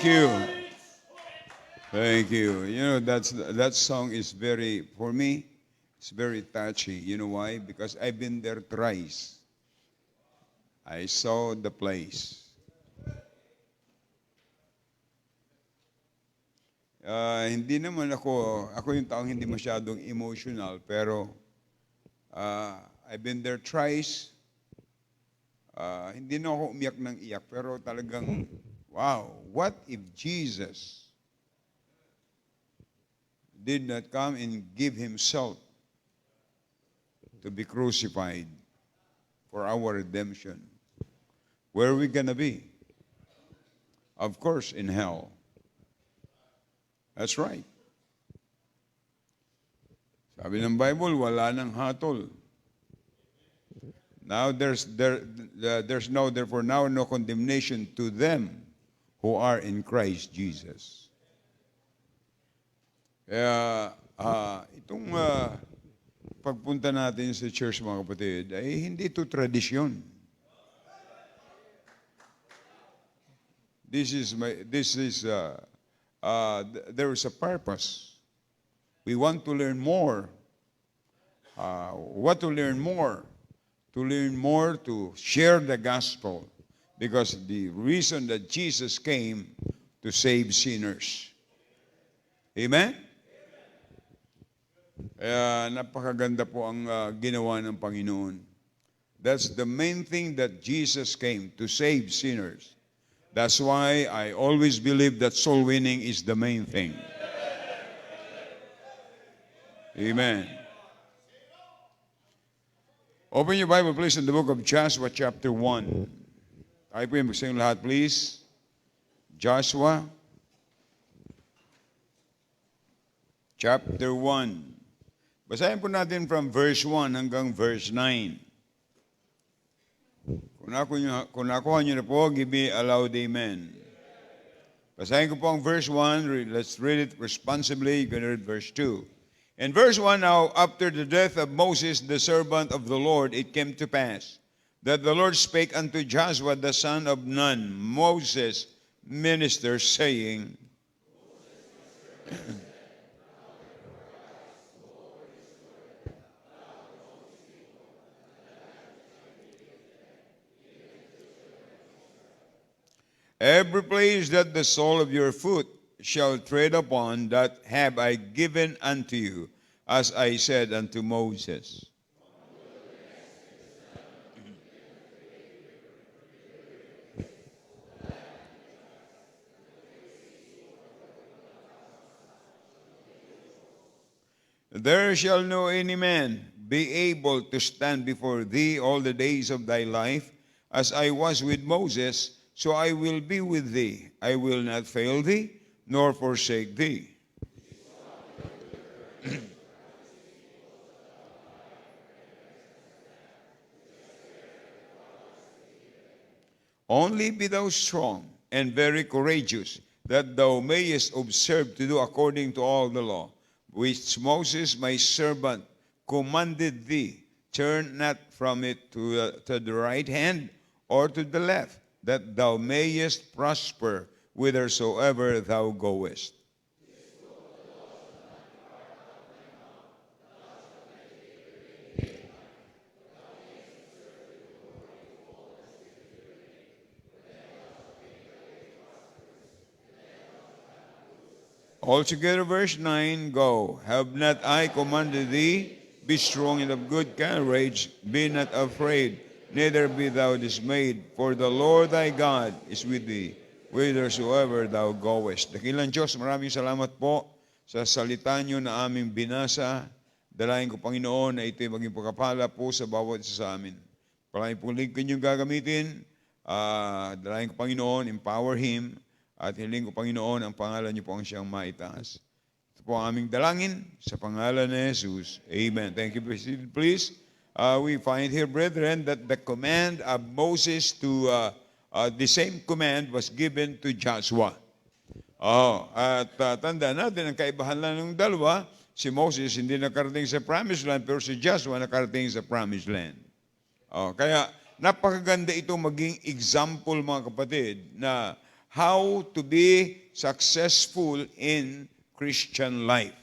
you. Thank you. You know, that song is very, for me, it's very touchy. You know why? Because I've been there thrice. I saw the place. Hindi naman ako yung taong hindi masyadong emotional, pero I've been there thrice. Hindi na ako umiyak ng iyak, pero talagang, wow, what if Jesus did not come and give Himself to be crucified for our redemption? Where are we gonna be? Of course, in hell. That's right. Sabi ng Bible, wala nang hatol. Now there's no, therefore now no condemnation to them who are in Christ Jesus. Kaya itong pagpunta natin sa church, mga kapatid, ay hindi ito tradisyon. There is a purpose. We want to learn more. What to learn more? To learn more to share the gospel, because the reason that Jesus came to save sinners. Amen? Napakaganda po ang ginawa ng Panginoon. That's the main thing, that Jesus came to save sinners. That's why I always believe that soul winning is the main thing. Amen. Open your Bible, please, in the book of Joshua, chapter 1. Tayo po yung magsayong lahat, please. Joshua, chapter 1. Basahin po natin from verse 1 hanggang verse 9. Kung nakuha nyo na po, give me a loud amen. Basahin ko po ang verse 1. Let's read it responsibly. You're going to read verse 2. In verse 1, now, after the death of Moses, the servant of the Lord, it came to pass that the Lord spake unto Joshua, the son of Nun, Moses' minister, saying, every place that the sole of your foot shall tread upon, that have I given unto you, as I said unto Moses. There shall no any man be able to stand before thee all the days of thy life. As I was with Moses, so I will be with thee. I will not fail thee, nor forsake thee. Only be thou strong and very courageous, that thou mayest observe to do according to all the law, which Moses my servant commanded thee. Turn not from it to the right hand or to the left, that thou mayest prosper whithersoever thou goest. Altogether, verse 9, go. Have not I commanded thee? Be strong and of good courage. Be not afraid, neither be thou dismayed, for the Lord thy God is with thee, whithersoever thou goest. Dakilang Diyos, maraming salamat po sa salita nyo na aming binasa. Dalayan ko, Panginoon, na ito'y maging pagkapala po sa bawat isa sa amin. Maraming pong lingkod nyo gagamitin. Dalayan ko, Panginoon, empower him. At hiling ko, Panginoon, ang pangalan niyo po ang siyang maitaas. Ito po ang aming dalangin sa pangalan ni Jesus. Amen. Thank you, please. We find here, brethren, that the command of Moses to, the same command was given to Joshua. At tanda natin, ang kaibahan lang ng dalawa, si Moses hindi nakarating sa promised land, pero si Joshua nakarating sa promised land. Kaya napakaganda ito maging example, mga kapatid, na how to be successful in Christian life.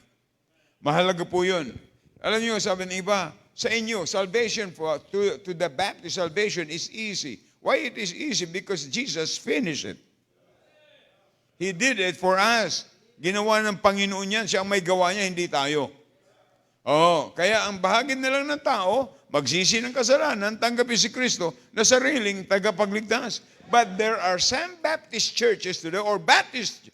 Mahalaga po yun. Alam niyo, sabi ng iba, sa inyo, salvation to the Baptist salvation is easy. Why it is easy? Because Jesus finished it. He did it for us. Ginawa ng Panginoon yan. Siya ang may gawa niya, hindi tayo. Kaya ang bahagi na lang ng tao, magsisi ng kasalanan, tanggapin si Kristo na sariling tagapagligtas. But there are some Baptist churches today, or Baptists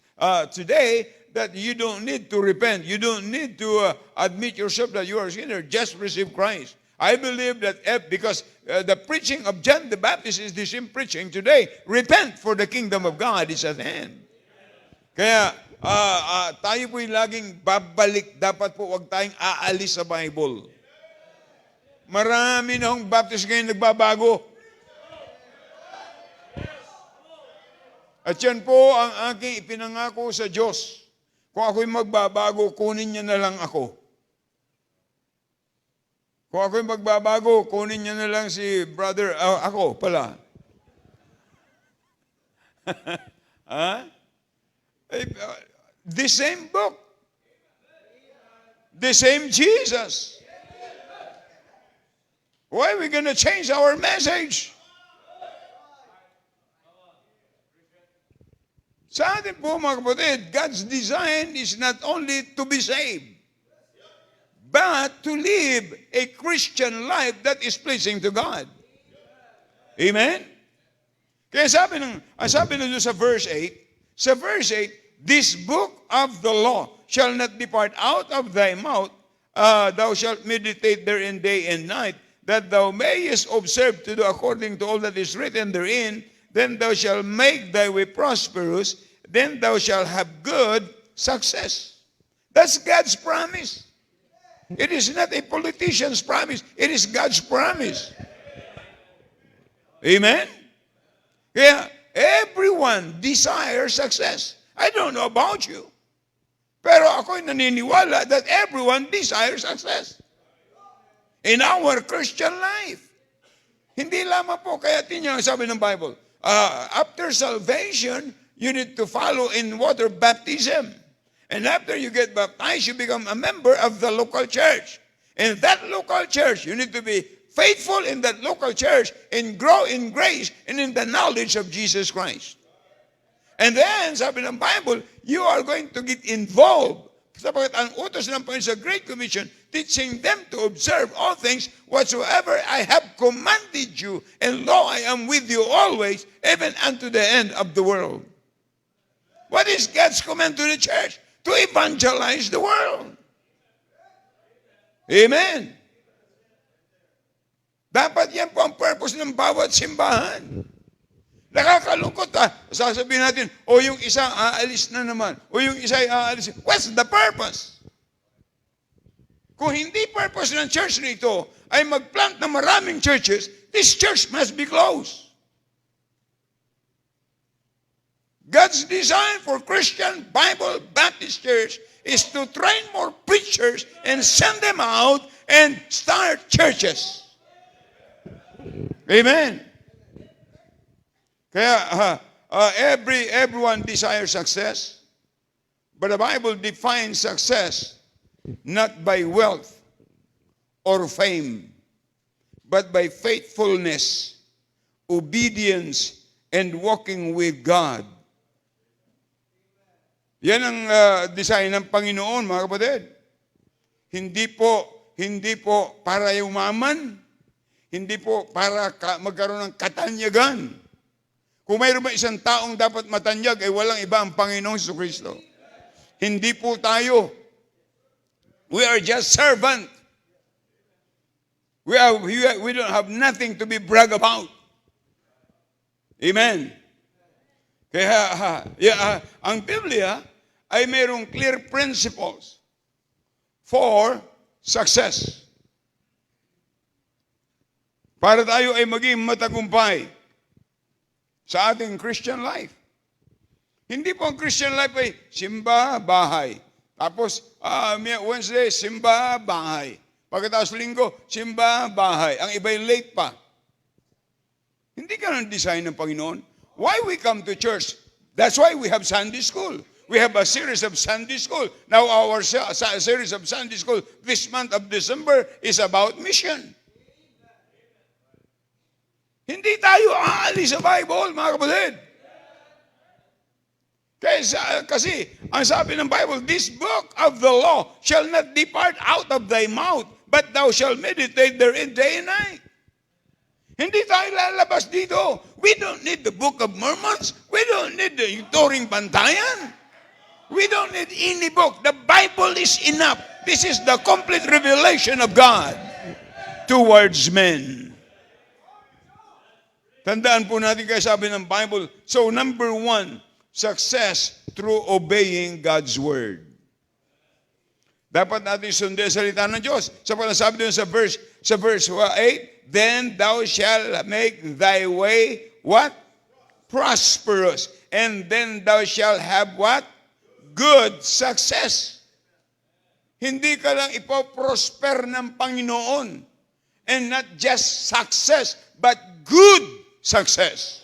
today, that you don't need to repent. You don't need to admit yourself that you are a sinner. Just receive Christ. I believe that because the preaching of John the Baptist is the same preaching today. Repent, for the kingdom of God is at hand. Kaya tayo po'y laging babalik. Dapat po wag tayong aalis sa Bible. Marami na hong Baptist ngayon nagbabago. At yan po ang aking ipinangako sa Diyos. Kung ako'y magbabago, kunin niya na lang ako. Kung ako'y magbabago, kunin niya na lang si brother, ako pala. The same book. The same Jesus. Why are we going to change our message? Sa atin po mga kapatid, God's design is not only to be saved, but to live a Christian life that is pleasing to God. Amen? Kaya sabi na sa verse 8, this book of the law shall not depart out of thy mouth, thou shalt meditate therein day and night, that thou mayest observe to do according to all that is written therein. Then thou shalt make thy way prosperous, then thou shalt have good success. That's God's promise. It is not a politician's promise. It is God's promise. Amen? Kaya everyone desires success. I don't know about you, pero ako'y naniniwala that everyone desires success in our Christian life. Hindi lamang po, kaya tinya sabi ng Bible, after salvation, you need to follow in water baptism. And after you get baptized, you become a member of the local church. In that local church, you need to be faithful in that local church and grow in grace and in the knowledge of Jesus Christ. And then, sabi ng Bible, you are going to get involved. Sapagkat ang utos ng Panginoon sa Great Commission, teaching them to observe all things whatsoever I have commanded you, and lo, I am with you always, even unto the end of the world. What is God's command to the church? To evangelize the world. Amen. Dapat yan po ang purpose ng bawat simbahan. Nakakalungkot sasabihin natin, yung isa aalis na naman, yung isa aalis. What's the purpose? Kung hindi purpose ng church nito ay magplant ng maraming churches, this church must be closed. God's design for Christian Bible Baptist Church is to train more preachers and send them out and start churches. Amen. Kaya everyone desires success, but the Bible defines success not by wealth or fame, but by faithfulness, obedience, and walking with God. Yan ang design ng Panginoon, mga kapatid. Hindi po para yumaman, hindi po para magkaroon ng katanyagan. Kung mayroon ba isang taong dapat matanyag, ay walang iba ang Panginoong Jesucristo. Hindi po tayo. We are just servant. We don't have nothing to be brag about. Amen. Kaya ang Biblia ay mayroong clear principles for success. Para tayo ay maging matagumpay sa ating Christian life. Hindi po ang Christian life ay simba, bahay. Tapos, Wednesday, simba, bahay. Pagkatapos linggo, simba, bahay. Ang iba'y late pa. Hindi ka ng design ng Panginoon. Why we come to church? That's why we have Sunday school. We have a series of Sunday school. Now our series of Sunday school this month of December is about mission. Hindi tayo aalis sa Bible, mga kapatid. Kasi, ang sabi ng Bible, this book of the law shall not depart out of thy mouth, but thou shalt meditate therein day and night. Hindi tayo lalabas dito. We don't need the Book of Mormons. We don't need the Turing Bantayan. We don't need any book. The Bible is enough. This is the complete revelation of God towards men. Tandaan po natin kaya sabi ng Bible. So number 1, success through obeying God's Word. Dapat natin sundin ang salita ng Diyos. Sa panasabi doon sa verse 8, then thou shalt make thy way, what? Prosperous. And then thou shalt have what? Good success. Hindi ka lang ipoprosper ng Panginoon. And not just success, but good success.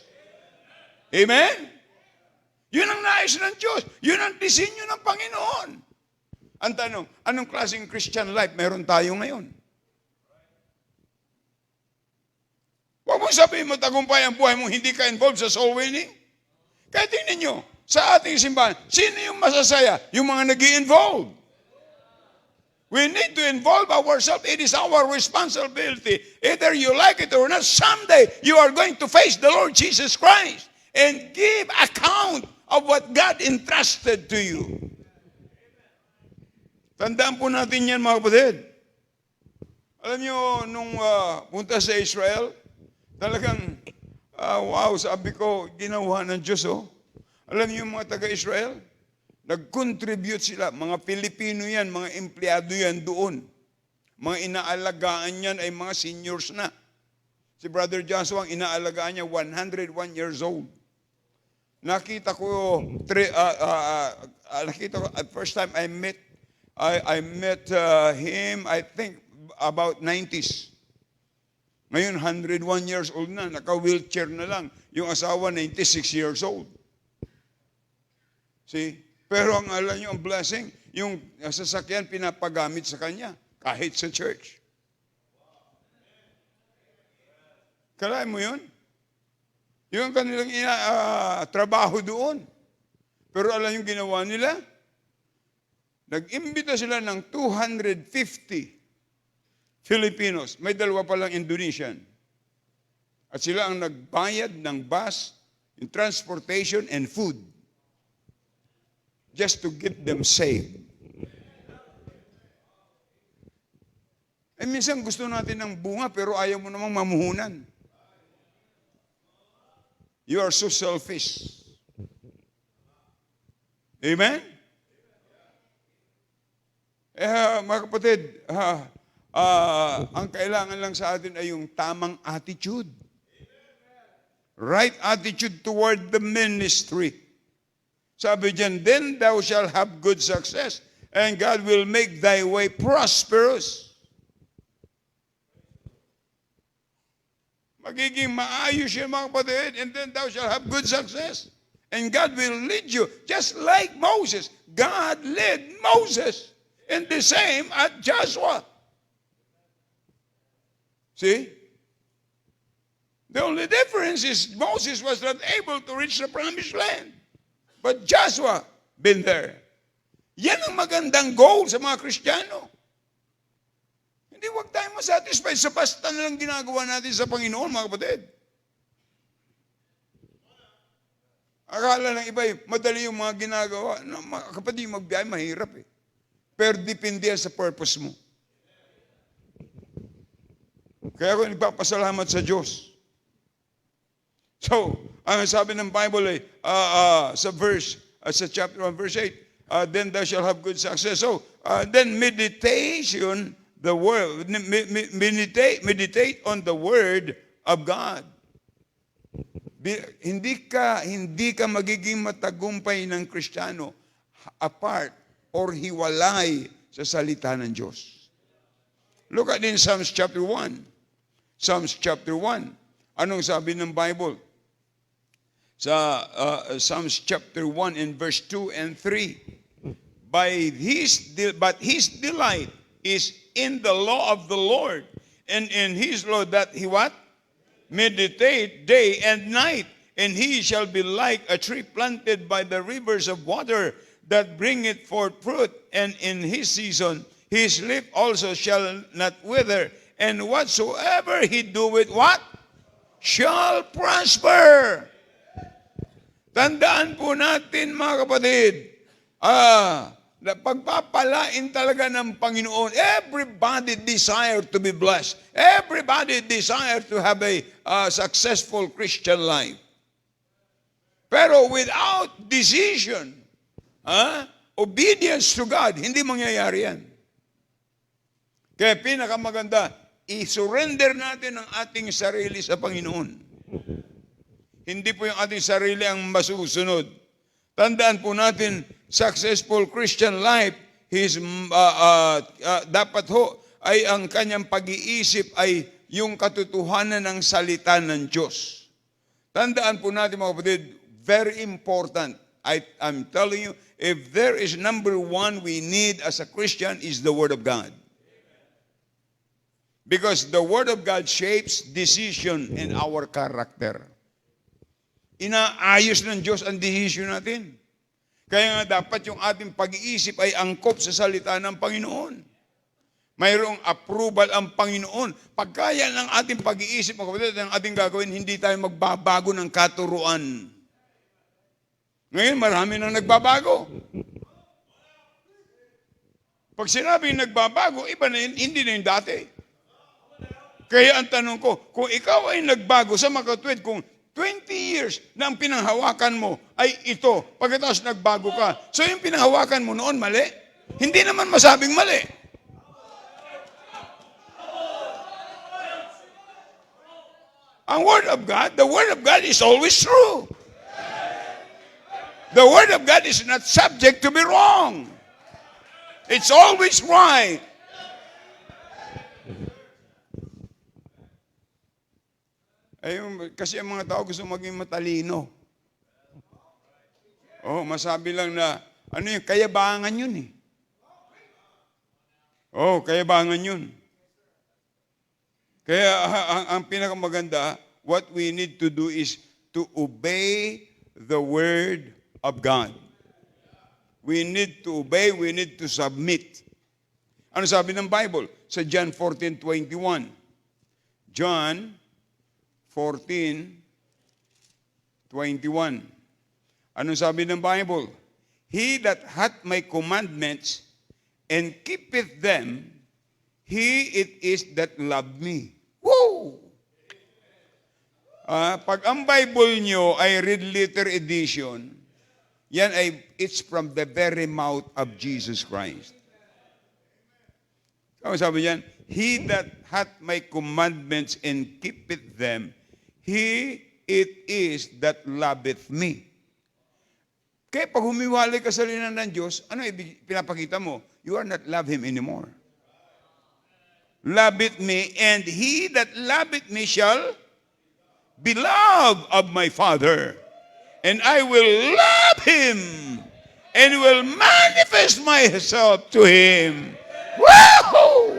Amen? Yun ang nais ng Diyos. Yun ang disenyo ng Panginoon. Ang tanong, anong klaseng Christian life meron tayo ngayon? Huwag mong sabihin mo tagumpay ang buhay mo, hindi ka involved sa soul winning. Kaya tingnan nyo, sa ating simbahan, sino yung masasaya? Yung mga nag-i-involve. We need to involve ourselves. It is our responsibility. Either you like it or not, someday you are going to face the Lord Jesus Christ and give account of what God entrusted to you. Tandaan po natin yan, mga kapatid. Alam nyo, nung punta sa Israel, talagang, wow, sabi ko, ginawa ng Diyos, oh. Alam niyo yung mga taga-Israel? Nag-contribute sila. Mga Pilipino yan, mga empleyado yan doon. Mga inaalagaan yan ay mga seniors na. Si Brother Joshua, ang inaalagaan niya, 101 years old. Nakita ko, first time I met him, I think, about 90s. Ngayon, 101 years old na, naka-wheelchair na lang. Yung asawa, 96 years old. See? Pero ang alam nyo, ang blessing, yung sasakyan pinapagamit sa kanya, kahit sa church. Kalahin mo yun? Yung kanilang trabaho doon. Pero alam yung ginawa nila? Nag-imbita sila ng 250 Filipinos. May dalawa palang Indonesian. At sila ang nagbayad ng bus, in transportation, and food. Just to get them saved. Eh minsan gusto natin ng bunga pero ayaw mo namang mamuhunan. You are so selfish. Amen? Mga kapatid, ang kailangan lang sa atin ay yung tamang attitude. Right attitude toward the ministry. Sabi diyan, then thou shalt have good success, and God will make thy way prosperous. Magiging maayos yan, mga kapatid, and then thou shalt have good success. And God will lead you, just like Moses. God led Moses, and the same at Joshua. See? The only difference is Moses was not able to reach the promised land. But Joshua, been there. Yan ang magandang goal sa mga Kristiyano. Hindi wag tayo masatisfied sa basta na lang ginagawa natin sa Panginoon, mga kapatid. Akala ng iba, madali yung mga ginagawa. No, mga kapatid, magbiyahe, mahirap eh. Pero depende sa purpose mo. Kaya ako nagpapasalamat sa Diyos. So, ang sabi ng Bible sa chapter 1, verse 8, then thou shalt have good success. So, then meditation, the word, meditate on the word of God. Hindi ka magiging matagumpay ng Kristiyano apart or hiwalay sa salita ng Diyos. Look at in Psalms chapter 1. Psalms chapter 1. Anong sabi ng Bible? sa Psalms chapter 1 and verse 2 and 3. But his delight is in the law of the Lord, and in his law that he what? Meditate day and night. And he shall be like a tree planted by the rivers of water, that bringeth forth fruit, and in his season his leaf also shall not wither, and whatsoever he doeth, what? Shall prosper. Tandaan po natin, mga kapatid, na pagpapalain talaga ng Panginoon. Everybody desire to be blessed. Everybody desire to have a successful Christian life. Pero without decision, obedience to God, hindi mangyayari yan. Kaya pinakamaganda, i-surrender natin ang ating sarili sa Panginoon. Hindi po yung ating sarili ang masusunod. Tandaan po natin, successful Christian life, dapat ho ay ang kanyang pag-iisip ay yung katotohanan ng salita ng Diyos. Tandaan po natin, mga kapatid, very important. I'm telling you, if there is number one we need as a Christian is the Word of God. Because the Word of God shapes decision in our character. Inaayos ng Diyos ang decision natin. Kaya nga dapat yung ating pag-iisip ay angkop sa salita ng Panginoon. Mayroong approval ang Panginoon. Pagkaya ng ating pag-iisip, mga kapatid, ang ating gagawin, hindi tayo magbabago ng katuruan. Ngayon, marami nang nagbabago. Pag sinabing nagbabago, iba na yun, hindi na yung dati. Kaya ang tanong ko, kung ikaw ay nagbago sa makatwid, kung 20 years na ang pinanghawakan mo ay ito, pagkatapos nagbago ka, so yung pinanghawakan mo noon mali? Hindi naman masabing mali. Ang Word of God, the Word of God is always true. The Word of God is not subject to be wrong. It's always right. Ayun, kasi ang mga tao gusto maging matalino. Masabi lang na, kayabangan yun eh. Kayabangan yun. Kaya ang pinakamaganda, what we need to do is to obey the Word of God. We need to obey, we need to submit. Ano sabi ng Bible? Sa John 14:21. John 14:21. Ano sabi ng Bible? He that hath my commandments and keepeth them, he it is that loved me. Woo! Pag ang Bible nyo ay red letter edition, yan ay, it's from the very mouth of Jesus Christ. Ano sabi yan? He that hath my commandments and keepeth them, he it is that loveth me. Kaya pag humiwalay ka sa linan ng Diyos, ano pinapakita mo? You are not love Him anymore. Loveth me, and he that loveth me shall be loved of my Father. And I will love him and will manifest myself to him. Woo!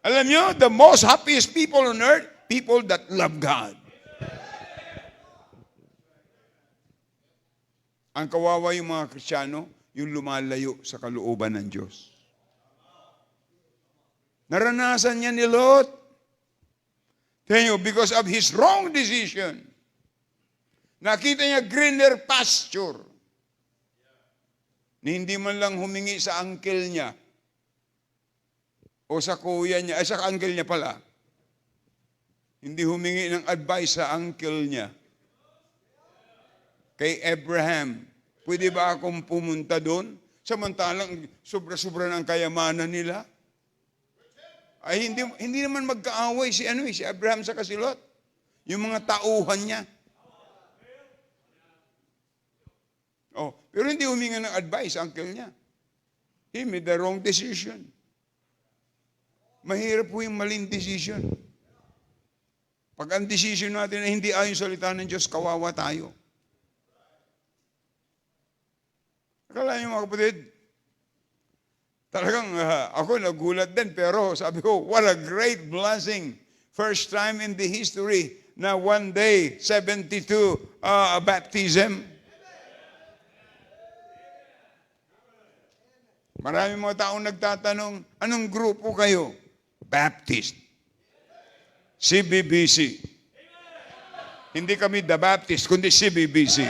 Alam nyo, the most happiest people on earth, people that love God. Ang kawawa yung mga Kristiyano, yung lumalayo sa kalooban ng Diyos. Naranasan niya ni Lot. Tell you, because of his wrong decision, nakita niya greener pasture. Ni hindi man lang humingi sa uncle niya o sa kuya niya, sa uncle niya pala. Hindi humingi ng advice sa uncle niya. Kay Abraham, pwede ba akong pumunta doon? Samantalang sobra-sobra ng kayamanan nila. Ay hindi naman magkaaway si Abraham sa Lot. Yung mga tauhan niya. Pero hindi huminga ng advice uncle niya. He made the wrong decision. Mahirap po yung maling decision. Pag ang decision natin na hindi ayon sa salita ng Diyos, kawawa tayo. Akala niyo mga kapatid, talagang ako nagulat din, pero sabi ko, what a great blessing. First time in the history na one day, 72 baptism. Maraming mga taong nagtatanong, anong grupo kayo? Baptist. CBBC. Hindi kami The Baptist, kundi CBBC.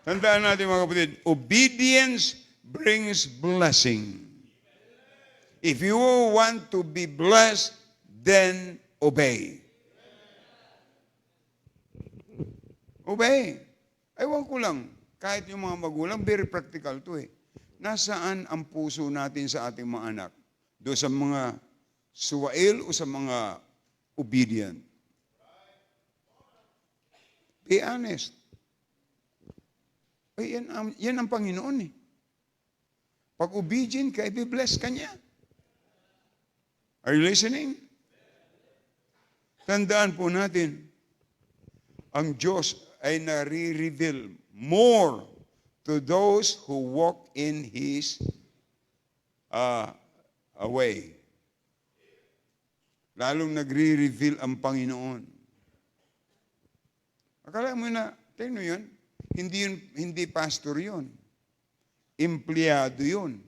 Tandaan natin mga kapatid, obedience brings blessing. If you want to be blessed, then obey. Obey. Ewan ko lang, kahit yung mga magulang, very practical to eh. Nasaan ang puso natin sa ating mga anak? Doon sa mga suwail o sa mga obedient? Be honest. Ay, yan ang Panginoon eh. Pag obedient ka, i-bless ka niya. Are you listening? Tandaan po natin, ang Diyos ay nare-reveal more to those who walk in His way. Lalong nagre-reveal ang Panginoon. Akala mo na, tingnan yun, hindi pastor yun. Empleyado yun.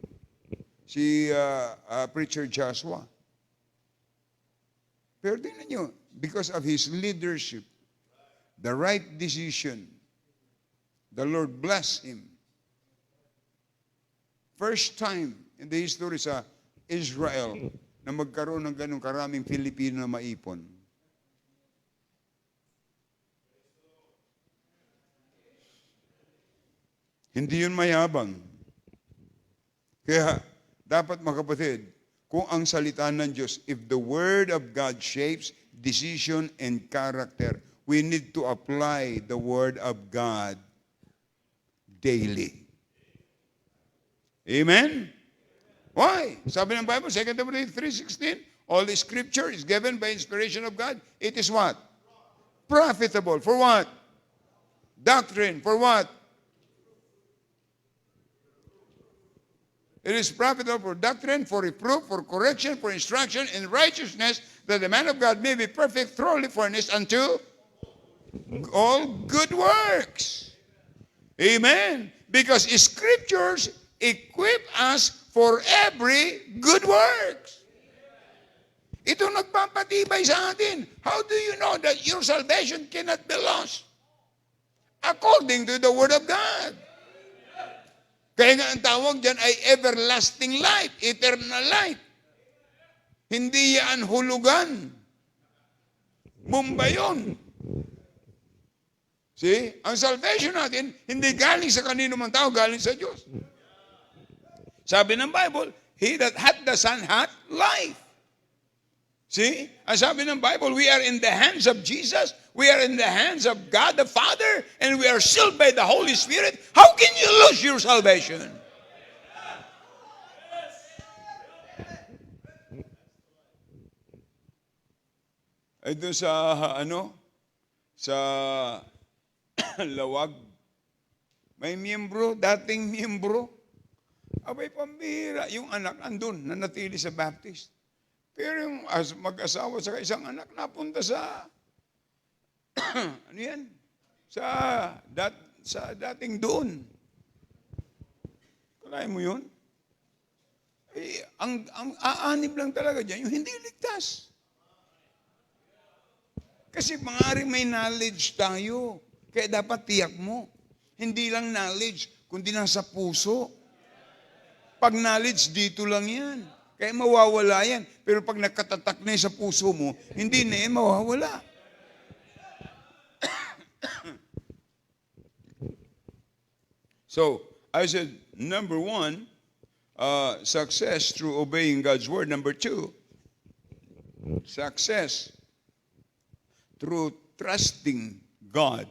Si Preacher Joshua. Pero tingnan nyo, because of his leadership, the right decision, the Lord blessed him. First time in the history sa Israel na magkaroon ng ganong karaming Pilipino na maipon. Hindi yun mayabang. Kaya dapat mga kapatid, kung ang salita ng Diyos, if the Word of God shapes decision and character, we need to apply the Word of God daily. Amen? Why? Sabi ng Bible, 2 Timothy 3:16, all the Scripture is given by inspiration of God. It is what? Profitable. For what? Doctrine. For what? It is profitable for doctrine, for reproof, for correction, for instruction in righteousness, that the man of God may be perfect, thoroughly furnished unto all good works. Amen. Because Scriptures equip us for every good works. Ito nagpapatibay sa atin. How do you know that your salvation cannot be lost? According to the Word of God. Kaya nga ang tawag dyan ay everlasting life, eternal life. Hindi yan hulugan. Bumba yun. See? Ang salvation natin, hindi galing sa kanino man tao, galing sa Diyos. Sabi ng Bible, he that hath the Son hath life. See? Ang sabi ng Bible, we are in the hands of Jesus, we are in the hands of God the Father, and we are sealed by the Holy Spirit. How can you lose your salvation? Ito sa, sa Lawag, may miyembro, dating miyembro, abay pambihira, yung anak andun, nanatili sa Baptist. Pero yung mag-asawa sa isang anak, napunta sa, ano yan? Sa dating doon. Kalahin mo yun? Eh, ang aanib lang talaga dyan, yung hindi ligtas. Kasi maaaring may knowledge tayo. Kaya dapat tiyak mo. Hindi lang knowledge, kundi nasa puso. Pag knowledge, dito lang yan. Kaya mawawala yan. Pero pag nakatatak na sa puso mo, hindi na yan mawawala. So, I said, number one, success through obeying God's word. Number two, success through trusting God.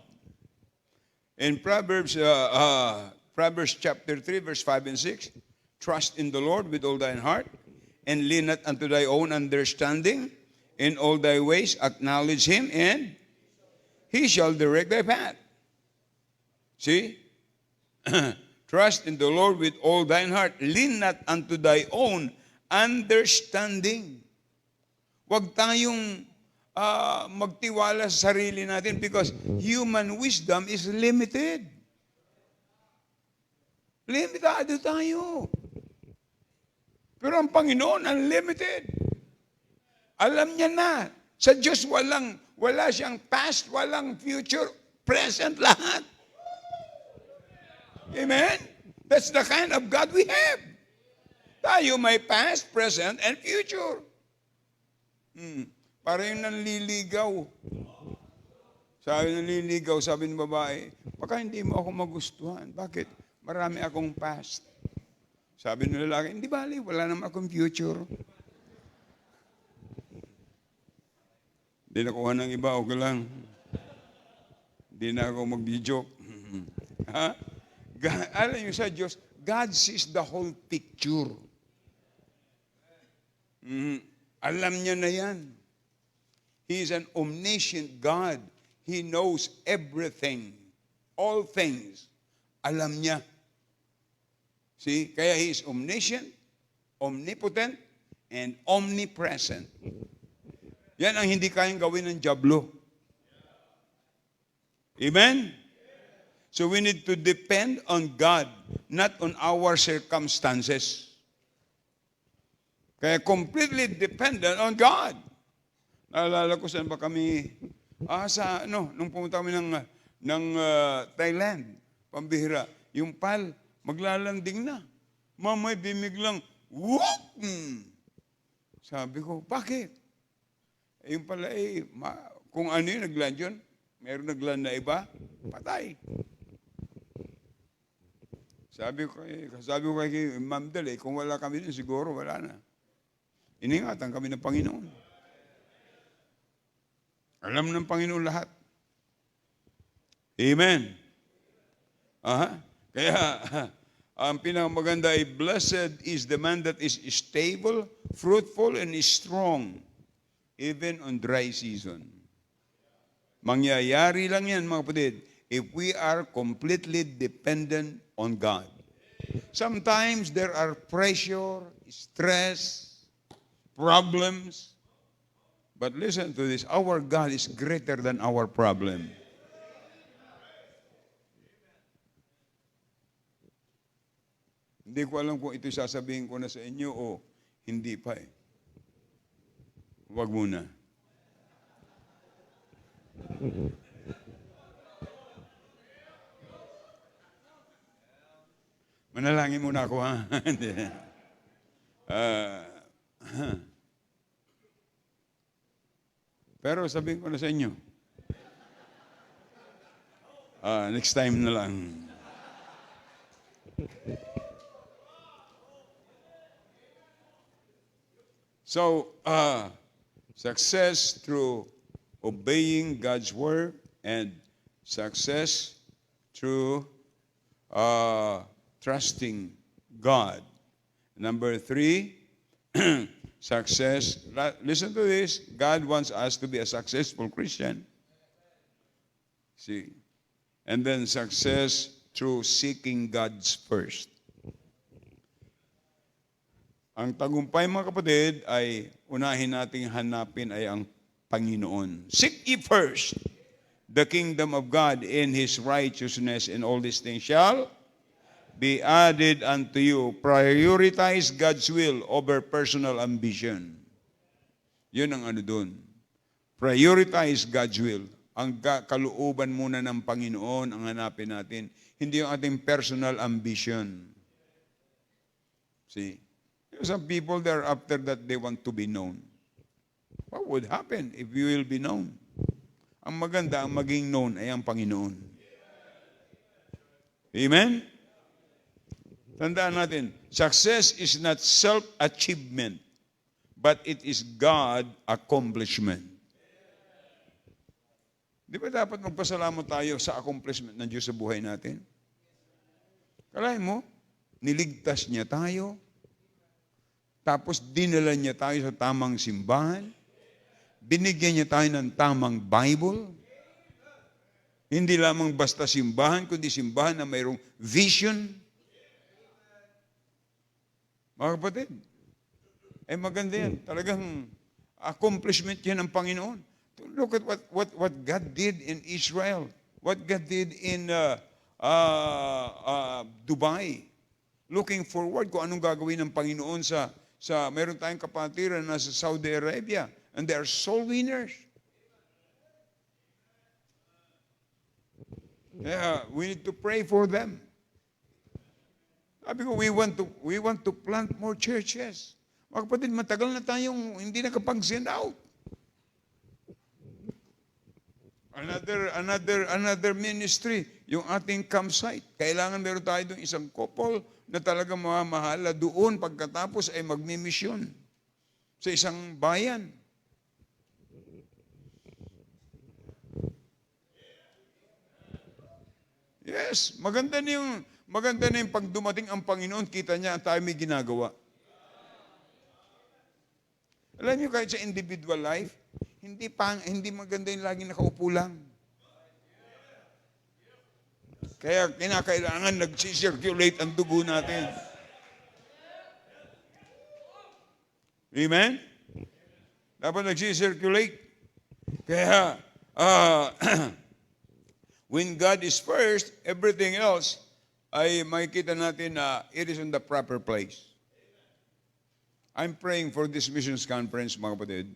In Proverbs chapter 3, verse 5 and 6, trust in the Lord with all thine heart, and lean not unto thy own understanding. In all thy ways acknowledge him, and he shall direct thy path. See? Trust in the Lord with all thine heart. Lean not unto thy own understanding. Huwag tayong magtiwala sa sarili natin because human wisdom is limited. Limitado tayo. Pero ang Panginoon, unlimited. Alam niya na. Sa Diyos wala siyang past, walang future, present lahat. Amen? That's the kind of God we have. Tayo may past, present, and future. Para yung nanliligaw. Sabi ng babae, baka hindi mo ako magustuhan. Bakit? Marami akong past. Sabi ng lalaki, hindi bali, wala naman akong future. Hindi nakuha ng iba, okay lang. Hindi na ako mag-joke. Ha? Alam niyo sa Diyos, God sees the whole picture. Alam niya na yan. He is an omniscient God. He knows everything. All things. Alam niya. See? Kaya He is omniscient, omnipotent, and omnipresent. Yan ang hindi kayang gawin ng dyablo. Amen? So we need to depend on God, not on our circumstances. Kaya completely dependent on God. Naalala ko saan ba kami, nung pumunta kami ng Thailand, pambihira, yung PAL, maglalanding na. Mamay bimiglang, whoop! Sabi ko, bakit? Yung pala kung ano yung nagland yun, meron nagland na iba, patay. Sabi ko kay Ma'am Del, kung wala kami din, siguro wala na. Iningatan kami ng Panginoon. Alam ng Panginoon lahat. Amen. Kaya, ang pinakamaganda ay, blessed is the man that is stable, fruitful, and strong, even on dry season. Mangyayari lang yan, mga kapatid, if we are completely dependent on God. Sometimes there are pressure, stress, problems. But listen to this, our God is greater than our problem. Hindi ko alam kung ito sasabihin ko na sa inyo o hindi pa eh. Huwag muna. Manalangin muna ako, ha? Pero sabihin ko na sa inyo, next time na lang. So, success through obeying God's word and success through trusting God. Number 3, success. Listen to this. God wants us to be a successful Christian. See? And then success through seeking God's first. Ang tagumpay, mga kapatid, ay unahin nating hanapin ay ang Panginoon. Seek ye first the kingdom of God in His righteousness, and all these things shall be added unto you. Prioritize God's will over personal ambition. Yun ang dun. Prioritize God's will. Ang kalooban muna ng Panginoon ang hanapin natin. Hindi yung ating personal ambition. See? Some people, they're after that they want to be known. What would happen if you will be known? Ang maganda, ang maging known ay ang Panginoon. Amen? Tandaan natin, success is not self-achievement, but it is God accomplishment. Di ba dapat magpasalamat tayo sa accomplishment ng Diyos sa buhay natin? Kalahin mo, niligtas niya tayo, tapos dinala niya tayo sa tamang simbahan, binigyan niya tayo ng tamang Bible, hindi lamang basta simbahan, kundi simbahan na mayroong vision. Mga kapatid, ay maganda yan. Talagang accomplishment yan ng Panginoon. Look at what God did in Israel, what God did in Dubai. Looking forward kung anong gagawin ng Panginoon sa meron tayong kapatiran na sa Saudi Arabia, and they are soul winners. Yeah, we need to pray for them. Sabi ko, we want to plant more churches. Mga kapatid, matagal na tayong hindi nakapag-send out. Another ministry, yung ating campsite. Kailangan meron tayo doon isang couple na talagang mamahala doon pagkatapos ay magmimisyon sa isang bayan. Yes, maganda na yung pag dumating ang Panginoon, kita niya tayo may ginagawa. Alam niyo, kahit sa individual life, hindi maganda yung laging nakaupo lang. Kaya kinakailangan nag-circulate ang dugo natin. Amen? Dapat nag-circulate. Kaya, when God is first, everything else ay makikita natin na it is in the proper place. I'm praying for this missions conference, mga kapatid,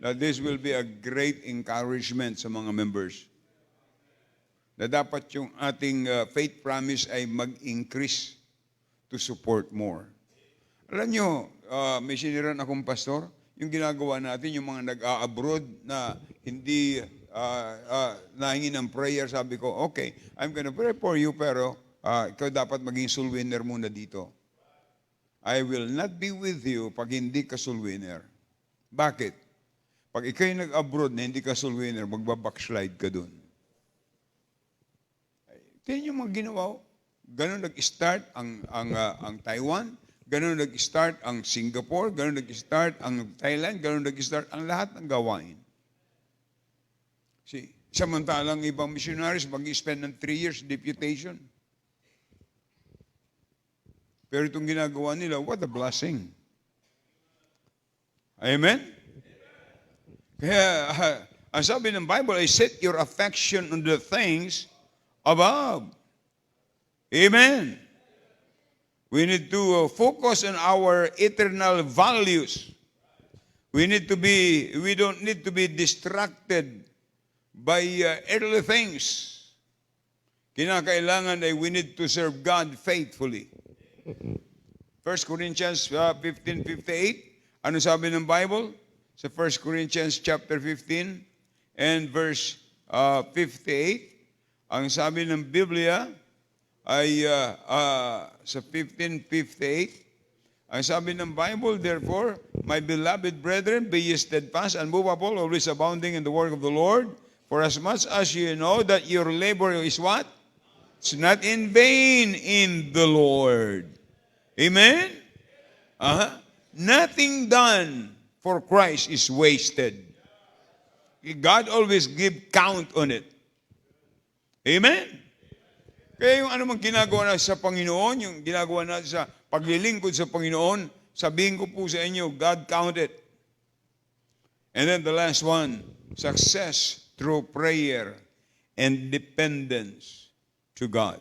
that this will be a great encouragement sa mga members. Na dapat yung ating faith promise ay mag-increase to support more. Alam nyo, may siniran akong pastor, yung ginagawa natin, yung mga nag-a-abroad na hindi nahingi ng prayer, sabi ko, okay, I'm gonna pray for you, pero ikaw dapat maging soul winner muna dito. I will not be with you pag hindi ka soul winner. Bakit? Pag ikaw'y nag-abroad na hindi ka soul winner, magbabackslide ka dun. Tingnan yung mga ginawa. Ganun nag-start ang Taiwan, ganun nag-start ang Singapore, ganun nag-start ang Thailand, ganun nag-start ang lahat ng gawain. Samantalang ibang missionaries mag-spend ng 3 years deputation. Pero itong ginagawa nila, what a blessing. Amen? Kaya, ang sabi ng Bible ay set your affection on the things above. Amen. We need to focus on our eternal values. We don't need to be distracted by earthly things. Kinakailangan ay we need to serve God faithfully. 1 Corinthians 15:58, ano sabi ng Bible? Sa 1 Corinthians chapter 15 and verse 58, ang sabi ng Biblia ay sa 15:58, ang sabi ng Bible, therefore, my beloved brethren, be ye steadfast, unmovable, always abounding in the work of the Lord, for as much as you know that your labor is what? It's not in vain in the Lord. Amen? Nothing done for Christ is wasted. God always give count on it. Amen? Kaya yung anumang ginagawa natin sa Panginoon, yung ginagawa natin sa paglilingkod sa Panginoon, sabihin ko po sa inyo, God count it. And then the last one, success through prayer and dependence to God.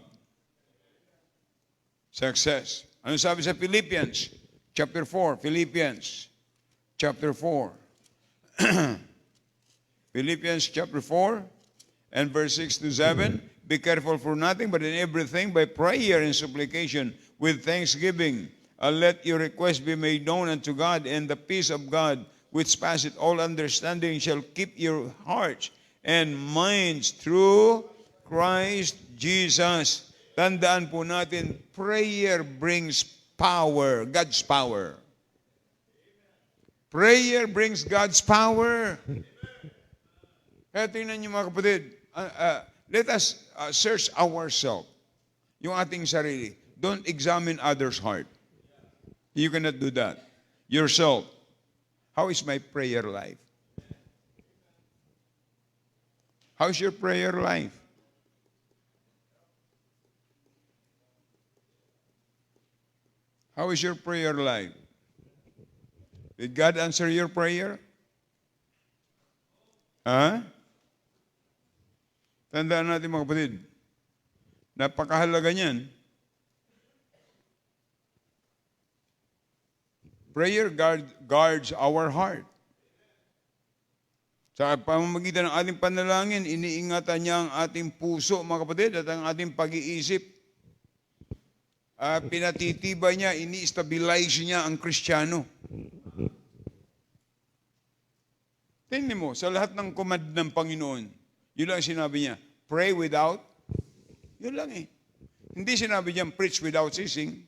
Success. Ano sabi sa Philippians? Chapter 4. Philippians chapter 4. Philippians chapter 4 and verse 6 to 7. Be careful for nothing, but in everything by prayer and supplication with thanksgiving. Let your request be made known unto God, and the peace of God, which passeth all understanding, shall keep your hearts and minds through Christ Jesus. Tandaan po natin, prayer brings power, God's power. Prayer brings God's power. Kaya tingnan niyo mga kapatid, let us search ourselves, yung ating sarili. Don't examine others' heart. You cannot do that. Yourself. How is my prayer life? How is your prayer life? How is your prayer life? Did God answer your prayer? Ha? Tandaan natin mga kapatid, napakahalaga niyan. Prayer guards our heart. Sa pamamagitan ng ating panalangin, iniingatan niya ang ating puso, mga kapatid, at ang ating pag-iisip. Pinatitibay niya, ini-stabilize niya ang Kristiyano. Tingnan mo, sa lahat ng command ng Panginoon, yun lang sinabi niya, pray without, yun lang eh. Hindi sinabi niya, preach without ceasing,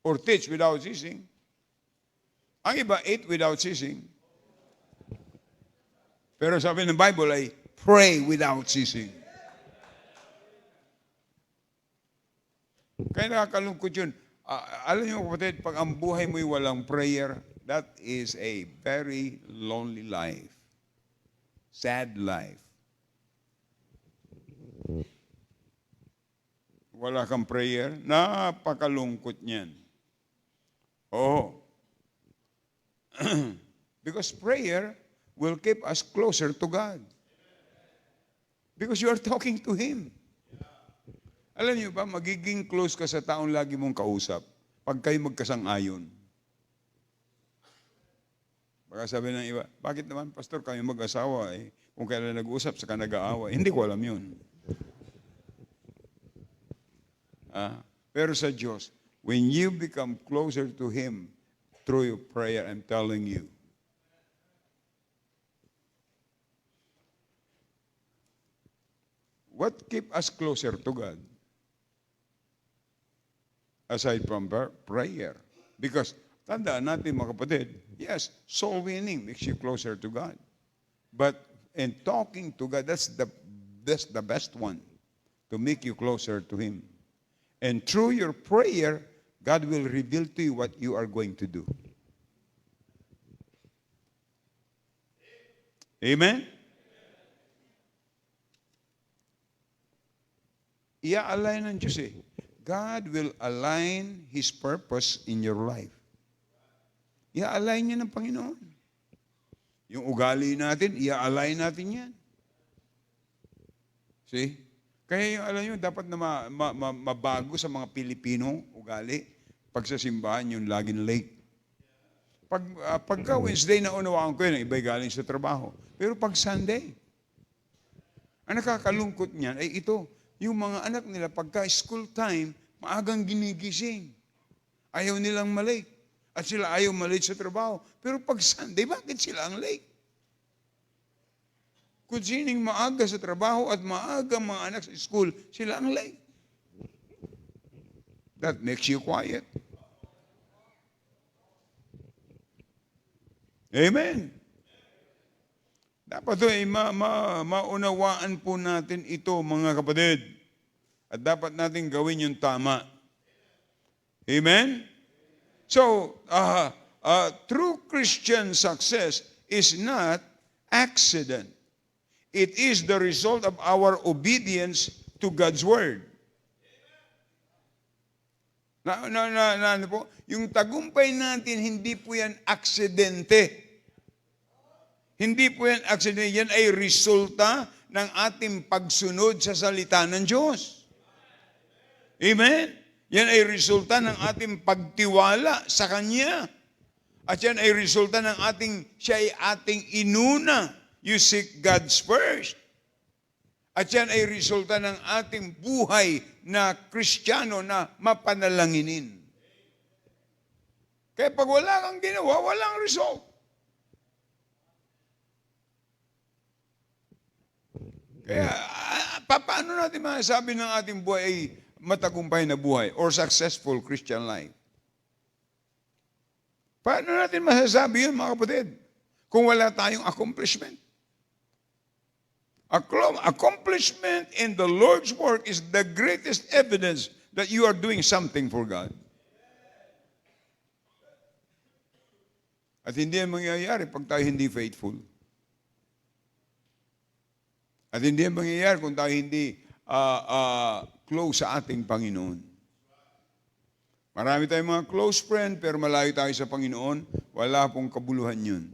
or teach without ceasing. Ang iba, eat without ceasing. Pero sabi ng Bible ay, pray without ceasing. Kaya nakakalungkot yun. Alam niyo kapatid, pag ang buhay mo'y walang prayer, that is a very lonely life. Sad life. Wala kang prayer, napakalungkot niyan. Oo. Because prayer will keep us closer to God. Because you are talking to Him. Alam niyo ba, magiging close ka sa taong lagi mong kausap pag kayo magkasang-ayon. Baka sabi ng iba, bakit naman, Pastor, kayo mag-asawa eh? Kung kailan nag-uusap, saka nag-aaway. Hindi ko alam yun. Pero sa Diyos, when you become closer to Him through your prayer, I'm telling you, what keep us closer to God? Aside from prayer. Because, tandaan natin mga kapatid, yes, soul winning makes you closer to God. But in talking to God, that's the best one to make you closer to Him. And through your prayer, God will reveal to you what you are going to do. Amen? Ia-align ng Diyos eh. God will align His purpose in your life. Ia-align niya ng Panginoon. Yung ugali natin, ia-align natin yan. See? Kaya yung, alam nyo, dapat na mabago sa mga Pilipino ugali. Pag sa simbahan, yung laging late. Pagka Wednesday na unawaan ko yun, iba'y galing sa trabaho. Pero pag Sunday, ang nakakalungkot niyan ay ito, yung mga anak nila, pagka school time, maagang ginigising. Ayaw nilang malate. At sila ayaw malate sa trabaho. Pero pag Sunday, bakit sila ang late? Kung sining maaga sa trabaho at maaga mga anak sa school, sila ang late. That makes you quiet. Amen. Dapat maunawaan po natin ito, mga kapatid. At dapat natin gawin yung tama. Amen? So, true Christian success is not accident. It is the result of our obedience to God's Word. Ano po? Yung tagumpay natin, hindi po yan aksidente. Hindi po yan aksidente. Yan ay resulta ng ating pagsunod sa salita ng Diyos. Amen? Yan ay resulta ng ating pagtiwala sa Kanya. At yan ay resulta ng siya ay ating inuna. You seek God's first. At yan ay resulta ng ating buhay na Kristiyano na mapanalanginin. Kaya pag wala kang ginawa, walang result. Kaya, paano natin masasabi ng ating buhay ay matagumpay na buhay or successful Christian life? Paano natin masasabi yun, mga kapatid? Kung wala tayong accomplishment. Accomplishment in the Lord's work is the greatest evidence that you are doing something for God. At hindi yan mangyayari pag tayo hindi faithful. At hindi yan mangyayari kung tayo hindi close sa ating Panginoon. Marami tayong mga close friend, pero malayo tayo sa Panginoon, wala pong kabuluhan yun.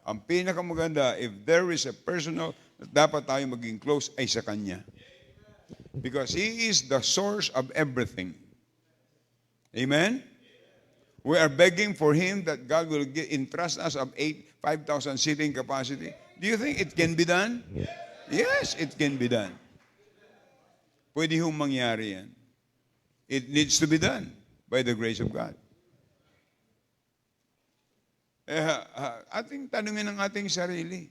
Ang pinakamaganda, if there is a personal na dapat tayo maging close, ay sa Kanya. Because He is the source of everything. Amen? We are begging for Him that God will entrust us of 5,000 seating capacity. Do you think it can be done? Yes, it can be done. Pwede hong mangyari yan. It needs to be done by the grace of God. Ating tanungin ang ating sarili.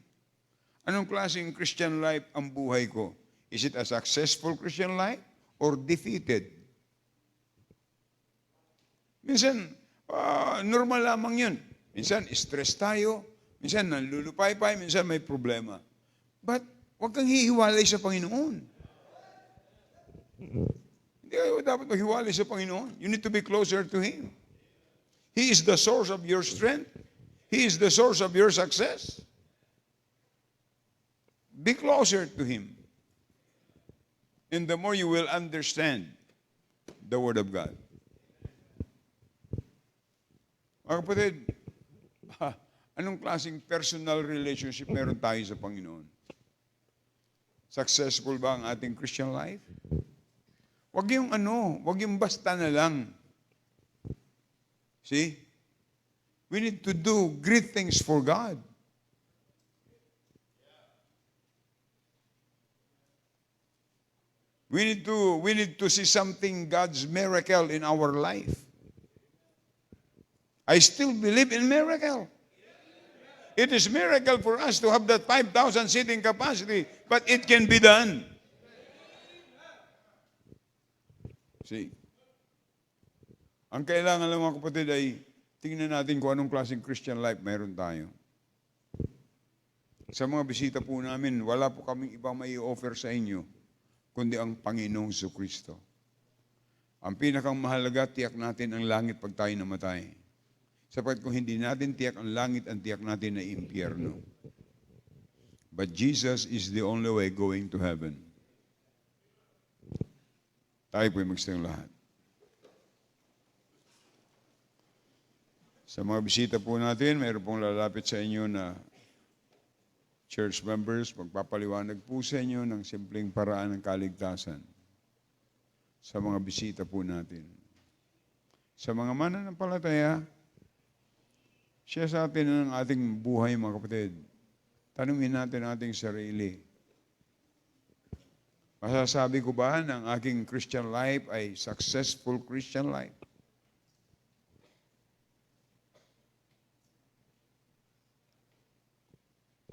Anong klaseng Christian life ang buhay ko? Is it a successful Christian life or defeated? Minsan, normal lamang yun. Minsan, stress tayo. Minsan, nanlulupay-pay. Minsan, may problema. But, huwag kang hihiwalay sa Panginoon. Hindi kayo dapat maghiwalay sa Panginoon. You need to be closer to Him. He is the source of your strength. He is the source of your success. Be closer to Him. And the more you will understand the Word of God. Mga kapatid, anong klaseng personal relationship meron tayo sa Panginoon? Successful ba ang ating Christian life? Wag yung basta na lang. See? We need to do great things for God. We need to see something, God's miracle in our life. I still believe in miracle. It is miracle for us to have that 5,000 seating capacity, but it can be done. See? Ang kailangan lang mga kapatid ay tingnan natin kung anong klaseng Christian life mayroon tayo. Sa mga bisita po namin, wala po kaming ibang may offer sa inyo, kundi ang Panginoong Jesucristo. Ang pinakang mahalaga, tiyak natin ang langit pag tayo namatay. Sapat kung hindi natin tiyak ang langit, ang tiyak natin na impyerno. But Jesus is the only way going to heaven. Tayo po'y magsilang lahat. Sa mga bisita po natin, mayroon pong lalapit sa inyo na church members, magpapaliwanag po sa inyo ng simpleng paraan ng kaligtasan. Sa mga bisita po natin. Sa mga mananampalataya, siya sa atin ng ating buhay, mga kapatid. Tanungin natin ang ating sarili. Masasabi ko ba ng aking Christian life ay successful Christian life?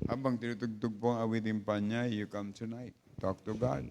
Habang tinutugtog po ang awiting panya, you come tonight. Talk to God.